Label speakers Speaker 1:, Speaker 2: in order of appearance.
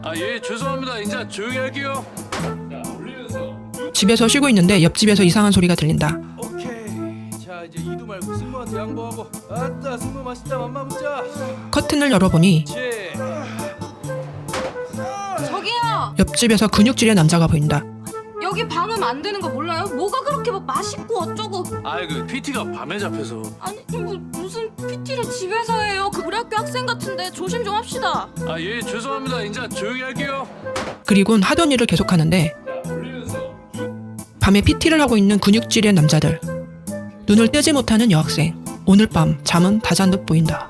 Speaker 1: 아, 예, 죄송합니다. 이제 조용히 할게요.
Speaker 2: 집에서 쉬고 있는데 옆집에서 이상한 소리가 들린다.
Speaker 3: 오케이. 자, 이제 이도 말고 승모한테 양보하고. 아따, 승모 맛있다. 맘마 먹자.
Speaker 2: 커튼을 열어보니
Speaker 3: 치.
Speaker 4: 저기요!
Speaker 2: 옆집에서 근육질의 남자가 보인다.
Speaker 4: 여기 방음 안 되는 거 몰라요? 뭐가 그렇게 뭐 맛있고 어쩌고.
Speaker 1: 아, 그 PT가 밤에 잡혀서.
Speaker 4: 아니 무슨 PT를 집에서 해요. 그 우리 학교 학생 같은데 조심 좀 합시다.
Speaker 1: 아, 예, 죄송합니다. 이제 조용히 할게요.
Speaker 2: 그리곤 하던 일을 계속하는데 밤에 PT를 하고 있는 근육질의 남자들. 눈을 떼지 못하는 여학생. 오늘 밤 잠은 다 잔 듯 보인다.